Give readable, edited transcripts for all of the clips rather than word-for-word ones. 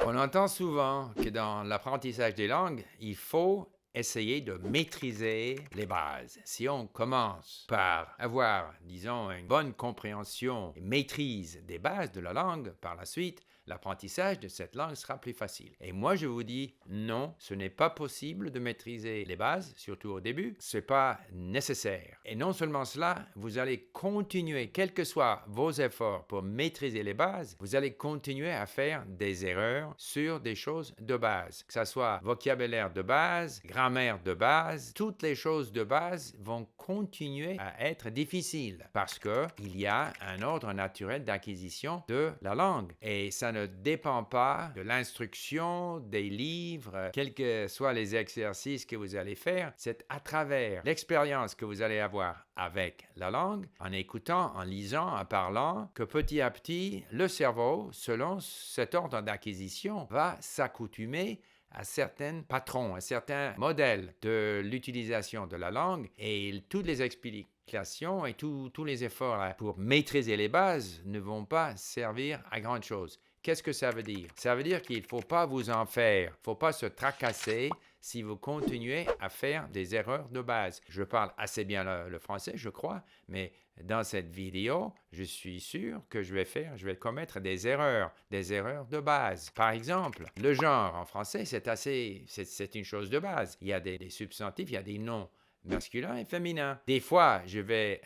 On entend souvent que dans l'apprentissage des langues, il faut essayer de maîtriser les bases. Si on commence par avoir, disons, une bonne compréhension et maîtrise des bases de la langue, par la suite, l'apprentissage de cette langue sera plus facile. Et moi, je vous dis, non, ce n'est pas possible de maîtriser les bases, surtout au début. Ce n'est pas nécessaire. Et non seulement cela, vous allez continuer, quels que soient vos efforts pour maîtriser les bases, vous allez continuer à faire des erreurs sur des choses de base. Que ce soit vocabulaire de base, grammaire de base, toutes les choses de base vont continuer à être difficiles parce qu'il y a un ordre naturel d'acquisition de la langue. Et ça ne dépend pas de l'instruction, des livres, quels que soient les exercices que vous allez faire. C'est à travers l'expérience que vous allez avoir avec la langue, en écoutant, en lisant, en parlant, que petit à petit, le cerveau, selon cet ordre d'acquisition, va s'accoutumer à certains patrons, à certains modèles de l'utilisation de la langue et toutes les explications et tous les efforts pour maîtriser les bases ne vont pas servir à grand chose. Qu'est-ce que ça veut dire? Ça veut dire qu'il ne faut pas vous en faire, il ne faut pas se tracasser si vous continuez à faire des erreurs de base. Je parle assez bien le français, je crois, mais dans cette vidéo, je suis sûr que je vais commettre des erreurs de base. Par exemple, le genre en français, c'est une chose de base. Il y a des substantifs, il y a des noms masculin et féminin. Des fois, je vais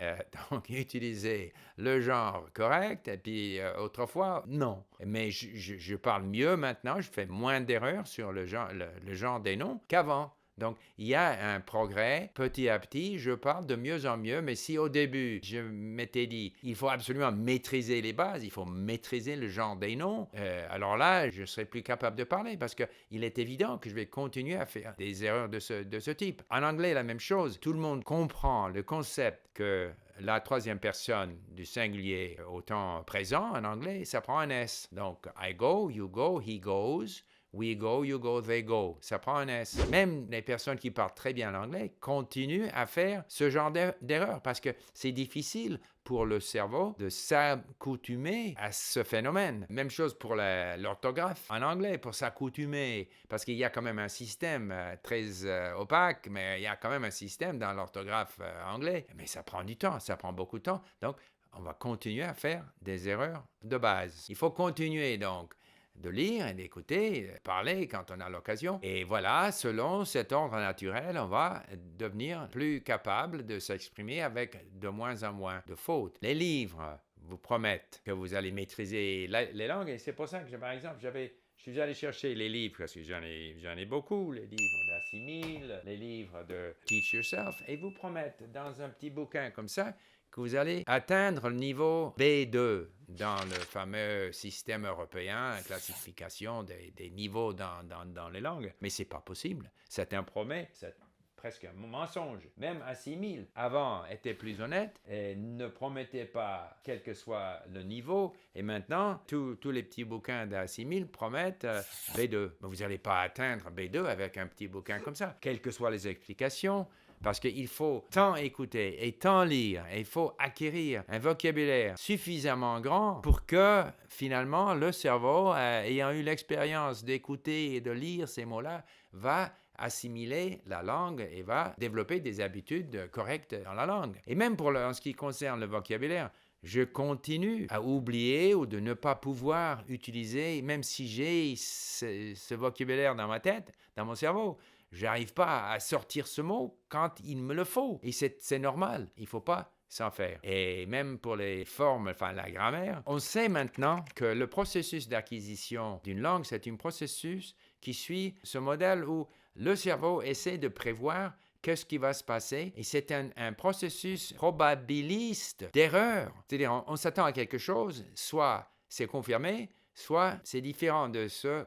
donc utiliser le genre correct et puis autrefois, non. Mais je parle mieux maintenant, je fais moins d'erreurs sur le genre des noms qu'avant. Donc, il y a un progrès. Petit à petit, je parle de mieux en mieux, mais si au début, je m'étais dit, il faut absolument maîtriser les bases, il faut maîtriser le genre des noms, alors là, je serais plus capable de parler parce qu'il est évident que je vais continuer à faire des erreurs de ce type. En anglais, la même chose. Tout le monde comprend le concept que la troisième personne du singulier au temps présent en anglais, ça prend un S. Donc, I go, you go, he goes. We go, you go, they go. Ça prend un S. Même les personnes qui parlent très bien l'anglais continuent à faire ce genre d'erreur parce que c'est difficile pour le cerveau de s'accoutumer à ce phénomène. Même chose pour l'orthographe en anglais, pour s'accoutumer, parce qu'il y a quand même un système très opaque, mais il y a quand même un système dans l'orthographe anglais. Mais ça prend du temps, ça prend beaucoup de temps. Donc, on va continuer à faire des erreurs de base. Il faut continuer donc de lire et d'écouter, parler quand on a l'occasion. Et voilà, selon cet ordre naturel, on va devenir plus capable de s'exprimer avec de moins en moins de fautes. Les livres vous promettent que vous allez maîtriser les langues et c'est pour ça que, par exemple, je suis allé chercher les livres, parce que j'en ai beaucoup, les livres d'Assimil, les livres de Teach Yourself, et vous promettent dans un petit bouquin comme ça que vous allez atteindre le niveau B2 dans le fameux système européen, classification des niveaux dans les langues. Mais c'est pas possible. C'est un promet, c'est presque un mensonge. Même Assimil, avant, était plus honnête et ne promettait pas quel que soit le niveau. Et maintenant, tous les petits bouquins d'Assimil promettent B2. Mais vous n'allez pas atteindre B2 avec un petit bouquin comme ça. Quelles que soient les explications, parce qu'il faut tant écouter et tant lire, et il faut acquérir un vocabulaire suffisamment grand pour que, finalement, le cerveau, ayant eu l'expérience d'écouter et de lire ces mots-là, va assimiler la langue et va développer des habitudes correctes dans la langue. Et même en ce qui concerne le vocabulaire, je continue à oublier ou de ne pas pouvoir utiliser, même si j'ai ce vocabulaire dans ma tête, dans mon cerveau, j'arrive pas à sortir ce mot quand il me le faut. Et c'est normal, il faut pas s'en faire. Et même pour les formes, enfin la grammaire, on sait maintenant que le processus d'acquisition d'une langue, c'est un processus qui suit ce modèle où le cerveau essaie de prévoir qu'est-ce qui va se passer. Et c'est un processus probabiliste d'erreur. C'est-à-dire, on s'attend à quelque chose, soit c'est confirmé, soit c'est différent de ce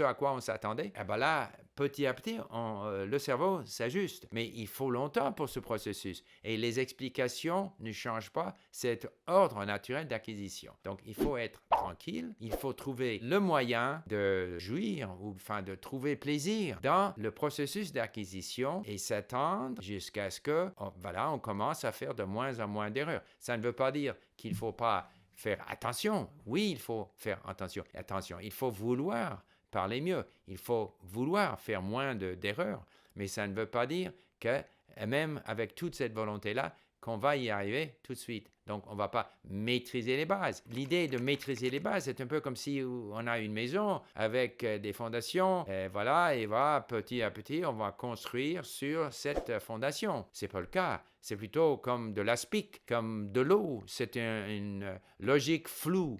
à quoi on s'attendait. Et bien là, petit à petit, le cerveau s'ajuste. Mais il faut longtemps pour ce processus. Et les explications ne changent pas cet ordre naturel d'acquisition. Donc, il faut être tranquille. Il faut trouver le moyen de jouir ou enfin de trouver plaisir dans le processus d'acquisition et s'attendre jusqu'à ce que, on commence à faire de moins en moins d'erreurs. Ça ne veut pas dire qu'il ne faut pas faire attention. Oui, il faut faire attention. Attention, il faut vouloir parler mieux. Il faut vouloir faire moins d'erreurs. Mais ça ne veut pas dire que, même avec toute cette volonté-là, qu'on va y arriver tout de suite. Donc, on ne va pas maîtriser les bases. L'idée de maîtriser les bases, c'est un peu comme si on a une maison avec des fondations. Et voilà, petit à petit, on va construire sur cette fondation. Ce n'est pas le cas. C'est plutôt comme de l'aspic, comme de l'eau. C'est une logique floue.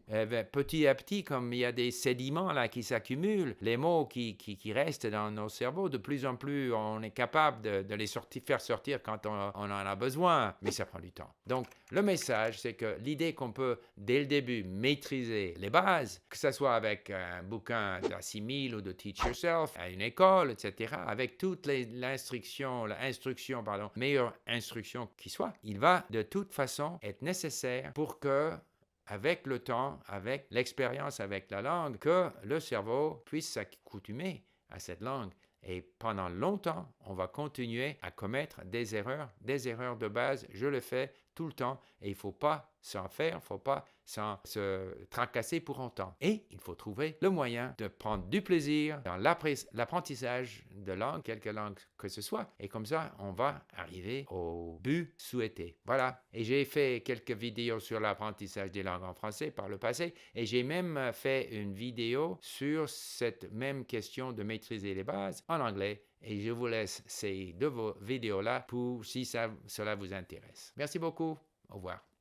Petit à petit, comme il y a des sédiments là qui s'accumulent, les mots qui restent dans nos cerveaux, de plus en plus, on est capable de les faire sortir quand on en a besoin. Mais ça prend du temps. Donc, le message, c'est que l'idée qu'on peut, dès le début, maîtriser les bases, que ce soit avec un bouquin d'Assimil ou de Teach Yourself, à une école, etc., avec toute l'instruction, meilleure instruction qui soit, il va de toute façon être nécessaire pour que, avec le temps, avec l'expérience, avec la langue, que le cerveau puisse s'accoutumer à cette langue. Et pendant longtemps, on va continuer à commettre des erreurs de base. Je le fais tout le temps et il ne faut pas s'en faire, il ne faut pas se tracasser pour autant. Et il faut trouver le moyen de prendre du plaisir dans l'apprentissage de langue, quelque langue que ce soit. Et comme ça, on va arriver au but souhaité. Voilà. Et j'ai fait quelques vidéos sur l'apprentissage des langues en français par le passé. Et j'ai même fait une vidéo sur cette même question de maîtriser les bases en anglais. Et je vous laisse ces deux vidéos-là pour si cela vous intéresse. Merci beaucoup. Au revoir.